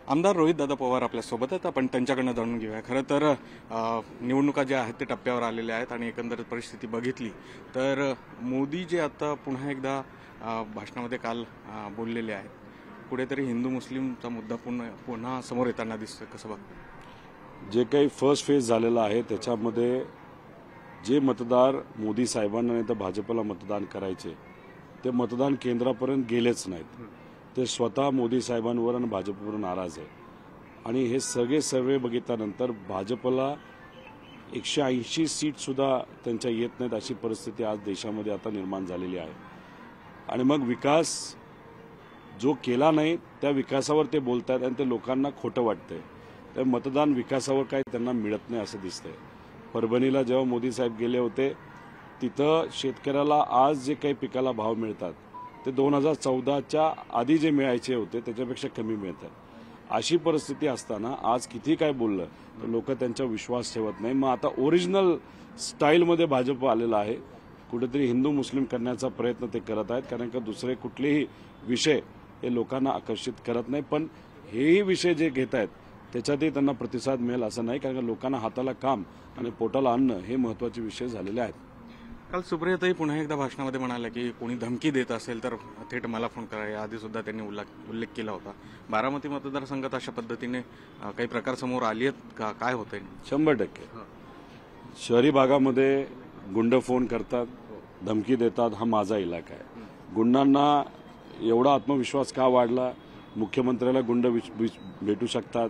आमदार रोहितदादा पवार आपल्यासोबत आहेत. आपण त्यांच्याकडनं जाणून घेऊया. खरं तर निवडणुका ज्या आहेत ते टप्प्यावर आलेल्या आहेत आणि एकंदरीत परिस्थिती बघितली तर मोदी जे आता पुन्हा एकदा भाषणामध्ये काल बोललेले आहेत, कुठेतरी हिंदू मुस्लिमचा मुद्दा पुन्हा समोर येताना दिसतोय. कसं बघ, जे काही फर्स्ट फेज झालेला आहे त्याच्यामध्ये जे मतदार मोदी साहेबांना नाही तर भाजपला मतदान करायचे ते मतदान केंद्रापर्यंत गेलेच नाहीत. ते स्वतः मोदी साहेबांवर आणि भाजपवर नाराज आहे. आणि हे सगळे सर्वे बघितल्यानंतर भाजपला 180 सीटसुद्धा त्यांच्या येत नाहीत अशी परिस्थिती आज देशामध्ये आता निर्माण झालेली आहे. आणि मग विकास जो केला नाही त्या विकासावर ते बोलतात आणि ते लोकांना खोटं वाटतंय. तर मतदान विकासावर काही त्यांना मिळत नाही असं दिसतंय. परभणीला जेव्हा मोदी साहेब गेले होते तिथं शेतकऱ्याला आज जे काही पिकाला भाव मिळतात ते 2014च्या आधी जे मिळायचे होते त्याच्यापेक्षा कमी मिळतात. अशी परिस्थिती असताना आज किती काय बोललं तर लोक त्यांच्यावर विश्वास ठेवत नाही. मग आता ओरिजिनल स्टाईलमध्ये भाजप आलेला आहे. कुठेतरी हिंदू मुस्लिम करण्याचा प्रयत्न ते करत आहेत, कारण का दुसरे कुठलेही विषय हे लोकांना आकर्षित करत नाही. पण हेही विषय जे घेत आहेत त्याच्यातही त्यांना प्रतिसाद मिळेल असं नाही, कारण का लोकांना हाताला काम आणि पोटाला अन्न हे महत्त्वाचे विषय झालेले आहेत. काल सुप्रियाताई पुन्हा एकदा भाषणामध्ये म्हणाल्या की कोणी धमकी देत असेल तर थेट मला फोन करा. याआधी सुद्धा त्यांनी उल्लेख केला होता. बारामती मतदारसंघात अशा पद्धतीने काही प्रकार समोर आली आहेत का? काय होतंय? 100% शहरी भागामध्ये गुंड फोन करतात, धमकी देतात. हा माझा इलाका आहे. गुंडांना एवढा आत्मविश्वास का वाढला? मुख्यमंत्र्याला गुंड भेटू शकतात,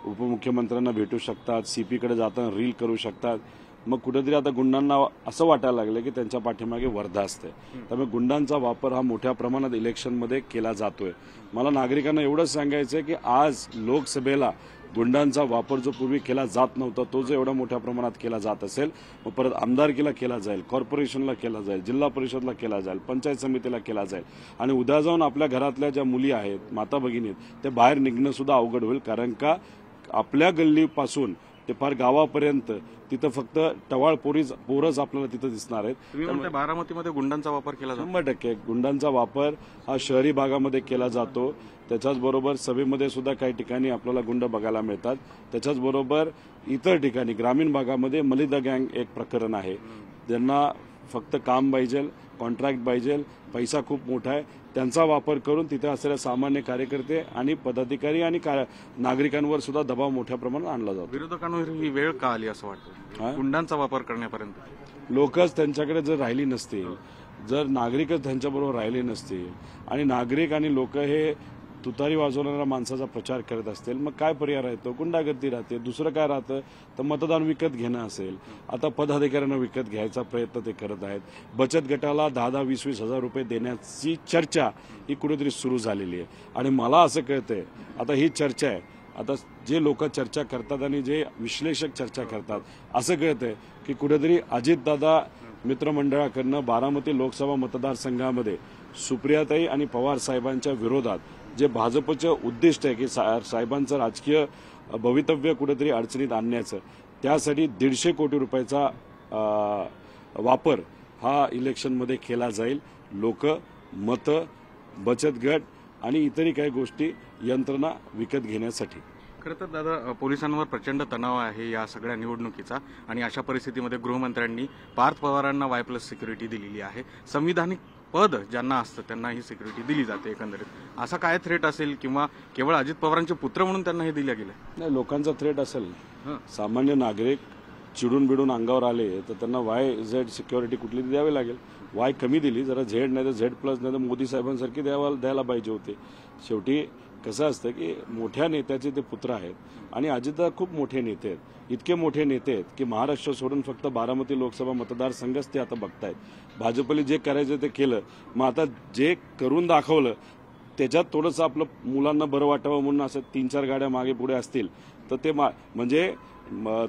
उपमुख्यमंत्र्यांना भेटू शकतात, सीपीकडे जाताना रील करू शकतात. मग कुठेतरी आता गुंडांना असं वाटायला लागलं की त्यांच्या पाठीमागे वर्धा असते. त्यामुळे गुंडांचा वापर हा मोठ्या प्रमाणात इलेक्शनमध्ये केला जातोय. मला नागरिकांना एवढंच सांगायचं आहे की आज लोकसभेला गुंडांचा वापर जो पूर्वी केला जात नव्हता तो जो एवढा मोठ्या प्रमाणात केला जात असेल, मग परत आमदारकीला केला जाईल, कॉर्पोरेशनला केला जाईल, जिल्हा परिषदला केला जाईल, पंचायत समितीला केला जाईल. आणि उद्या जाऊन आपल्या घरातल्या ज्या मुली आहेत, माता भगिनी आहेत, ते बाहेर निघणं सुद्धा अवघड होईल. कारण का आपल्या गल्लीपासून ते फार गावापर्यंत तिथं फक्त टवाळ पोरच आपल्याला तिथं दिसणार आहेत. तुम्ही बारामतीमध्ये गुंडांचा वापर केला जातो? 100% गुंडांचा वापर हा शहरी भागामध्ये केला जातो. त्याच्याचबरोबर सभेमध्ये सुद्धा काही ठिकाणी आपल्याला गुंड बघायला मिळतात. त्याच्याचबरोबर इतर ठिकाणी ग्रामीण भागामध्ये मलिदा गँग एक प्रकरण आहे. ज्यांना फक्त काम पाहिजे, कॉन्ट्रॅक्ट पाहिजे, पैसा खूप मोठा आहे, त्यांचा वापर करून तिथे असलेल्या सामान्य कार्यकर्ते आणि पदाधिकारी आणि नागरिकांवर सुद्धा दबाव मोठ्या प्रमाणात आणला जातो. विरोधकांवर ही वेळ का आली असं वाटतं गुंडांचा वापर करण्यापर्यंत? लोकच त्यांच्याकडे जर राहिली नसतील, जर नागरिकच त्यांच्याबरोबर राहिले नसतील आणि नागरिक आणि लोक हे तुतारी वाजवणाऱ्या माणसाचा प्रचार करत असतील, मग काय पर्याय राहतो? गुंडागर्दी राहते. दुसरं काय राहतं तर मतदान विकत घेणं असेल. आता पदाधिकाऱ्यांना विकत घ्यायचा प्रयत्न ते करत आहेत. बचत गटाला 10-10, 20-20 हजार रुपये देण्याची चर्चा ही कुठेतरी सुरू झालेली आहे. आणि मला असं कळतंय आता ही चर्चा आहे, आता जे लोक चर्चा करतात आणि जे विश्लेषक चर्चा करतात असं कळतंय की कुठेतरी अजितदादा मित्रमंडळाकडनं बारामती लोकसभा मतदारसंघामध्ये सुप्रियाताई आणि पवार साहेबांच्या विरोधात जे भाजपचं उद्दिष्ट आहे की साहेबांचं राजकीय भवितव्य कुठेतरी अडचणीत आणण्याचं, त्यासाठी 150 कोटी रुपयाचा वापर हा इलेक्शनमध्ये केला जाईल. लोक, मतं, बचत गट आणि इतरही काही गोष्टी यंत्रणा विकत घेण्यासाठी. खरं तर दादा, पोलिसांवर प्रचंड तणाव आहे या सगळ्या निवडणुकीचा आणि अशा परिस्थितीमध्ये गृहमंत्र्यांनी पार्थ पवारांना Y+ सिक्युरिटी दिलेली आहे. संविधानिक पद ज्यांना असतं त्यांना ही सिक्युरिटी दिली जाते. एकंदरीत असा काय थ्रेट असेल किंवा केवळ अजित पवारांचे पुत्र म्हणून त्यांना हे दिलं गेलं? नाही, लोकांचा थ्रेट असेल. सामान्य नागरिक चिडून बिडून अंगावर आले तर त्यांना YZ सिक्युरिटी कुठली द्यावी लागेल. Y कमी दिली, जरा Z नाही तर Z+ नाही तर मोदी साहेबांसारखी द्यायला पाहिजे होते. शेवटी कसं असतं की मोठ्या नेत्याचे ते पुत्र आहेत आणि अजितदादा खूप मोठे नेते आहेत. इतके मोठे नेते आहेत की महाराष्ट्र सोडून फक्त बारामती लोकसभा मतदारसंघच ते आता बघतायत. भाजपने जे करायचं ते केलं, मग आता जे करून दाखवलं त्याच्यात थोडंसं आपलं मुलांना बरं वाटावं म्हणून असं 3-4 गाड्या मागे पुढे असतील तर ते म्हणजे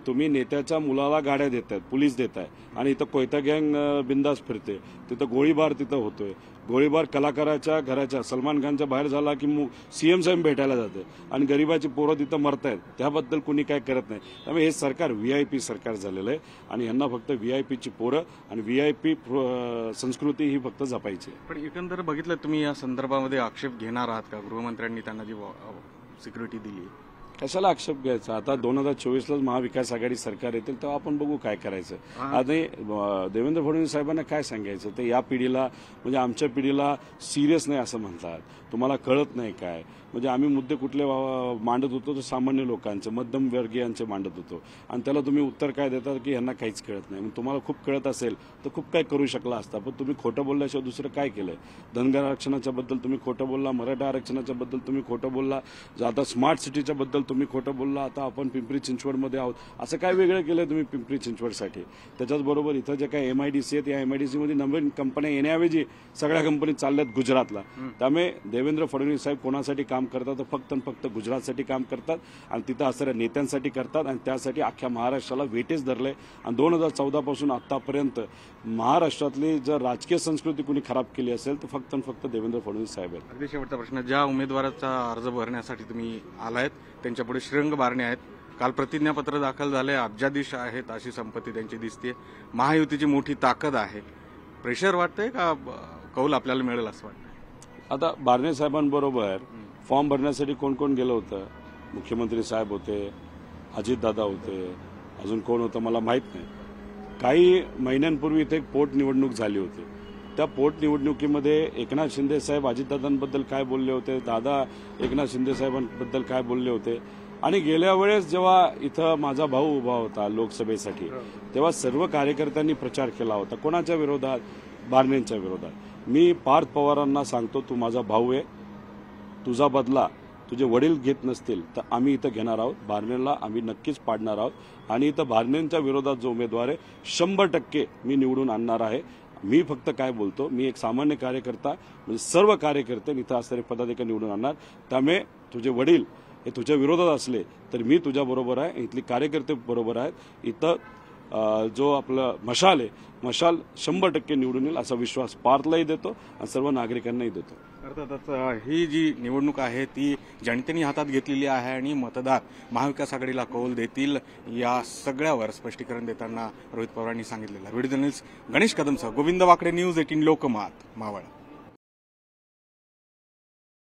तुम्ही नेत्याच्या मुलाला गाड्या देतायत, पोलीस देताय आणि इथं कोयता गँग बिंदास फिरते. तिथं गोळीबार तिथं होतोय. गोळीबार कलाकाराच्या घराच्या सलमान खानच्या बाहेर झाला की CM साहेब भेटायला जाते आणि गरिबाची पोरं तिथं मरतायत. त्याबद्दल कुणी काय करत नाही. त्यामुळे हे सरकार VIP सरकार झालेलं आहे आणि यांना फक्त VIPची पोरं आणि VIP संस्कृती ही फक्त जपायची. पण एकंदर बघितलं तुम्ही या संदर्भामध्ये आक्षेप घेणार आहात का? गृहमंत्र्यांनी त्यांना जी सिक्युरिटी दिली. कशाला आक्षेप घ्यायचा? आता 2024लाच महाविकास आघाडी सरकार येतील तेव्हा आपण बघू काय करायचं. आणि देवेंद्र फडणवीस साहेबांना काय सांगायचं ते या पिढीला, म्हणजे आमच्या पिढीला सिरियस नाही असं म्हणतात. तुम्हाला कळत नाही काय? म्हणजे आम्ही मुद्दे कुठले मांडत होतो तर सामान्य लोकांचे, मध्यमवर्गीयांचे मांडत होतो, आणि त्याला तुम्ही उत्तर काय देतात की यांना काहीच कळत नाही. तुम्हाला खूप कळत असेल तर खूप काय करू शकला असता, पण तुम्ही खोटं बोलल्याशिवाय दुसरं काय केलंय? धनगर आरक्षणाच्या बद्दल तुम्ही खोटं बोलला, मराठा आरक्षणाच्या बद्दल तुम्ही खोटं बोलला, आता स्मार्ट सिटीच्या बद्दल तुम्ही खोटं बोलला, आता आपण पिंपरी चिंचवडमध्ये आहोत. असं काय वेगळं केलंय तुम्ही पिंपरी चिंचवडसाठी? त्याच्याचबरोबर इथं जे काही MIDC आहेत, या MIDC मध्ये नवीन कंपन्या येण्याऐवजी सगळ्या कंपनी चालल्यात गुजरातला. त्यामुळे देवेंद्र फडणवीस साहेब कोणासाठी काम करतात तर फक्त आणि फक्त गुजरातसाठी काम करतात, आणि तिथं असणाऱ्या नेत्यांसाठी करतात, आणि त्यासाठी अख्ख्या महाराष्ट्राला वेटेज धरलंय. आणि 2014 पासून आतापर्यंत महाराष्ट्रातली जर राजकीय संस्कृती कुणी खराब केली असेल तर फक्त आणि फक्त देवेंद्र फडणवीस साहेब आहेत. अगदी शेवटचा प्रश्न, ज्या उमेदवाराचा अर्ज भरण्यासाठी तुम्ही आलायत त्यांच्यापुढे श्रीरंग बारणे आहेत, काल प्रतिज्ञापत्र दाखल झाले, अब्जाधीश आहेत अशी संपत्ती त्यांची दिसते, महायुतीची मोठी ताकद आहे, प्रेशर वाटतंय का कौल आपल्याला मिळेल असं वाटतं? आता बारणे साहेबांबरोबर फॉर्म भरण्यासाठी कोण कोण गेलं होतं? मुख्यमंत्री साहेब होते, अजितदादा होते, अजून कोण होतं मला माहीत नाही. काही महिन्यांपूर्वी इथे एक पोटनिवडणूक झाली होती. त्या पोटनिवडणुकीमध्ये एकनाथ शिंदे साहेब अजितदादांबद्दल काय बोलले होते, दादा एकनाथ शिंदे साहेबांबद्दल काय बोलले होते. आणि गेल्या वेळेस जेव्हा इथं माझा भाऊ उभा होता लोकसभेसाठी, तेव्हा सर्व कार्यकर्त्यांनी प्रचार केला होता. कोणाच्या विरोधात? बारणेंच्या विरोधात. मी पार्थ पवारांना सांगतो, तू माझा भाऊ आहे, तुझा बदला तुझे वडील घेत नसतील तर आम्ही इथं घेणार आहोत. बारणेंना आम्ही नक्कीच पाडणार आहोत, आणि इथं बारणेंच्या विरोधात जो उमेदवार आहे 100% मी निवडून आणणार आहे. मी फक्त काय बोलतो, मी एक सामान्य कार्यकर्ता, म्हणजे सर्व कार्यकर्ते इथं असणारे पदाधिकारी निवडून आणणार. त्यामुळे तुझे वडील हे तुझ्या विरोधात असले तर मी तुझ्या बरोबर आहे, इथली कार्यकर्ते बरोबर आहेत. इथं जो आपलं मशाल आहे, मशाल 100% निवडून येईल असा विश्वास पार्थलाही देतो आणि सर्व नागरिकांनाही देतो. अर्थातच ही जी निवडणूक आहे ती जनतेने हातात घेतलेली आहे, आणि मतदार महाविकास आघाडीला कौल देतील या सगळ्यावर स्पष्टीकरण देताना रोहित पवारांनी सांगितलेलं. व्हिडिओ जर्नलिस्ट गणेश कदमसह गोविंद वाकडे, न्यूज 18 लोकमत, मावळ.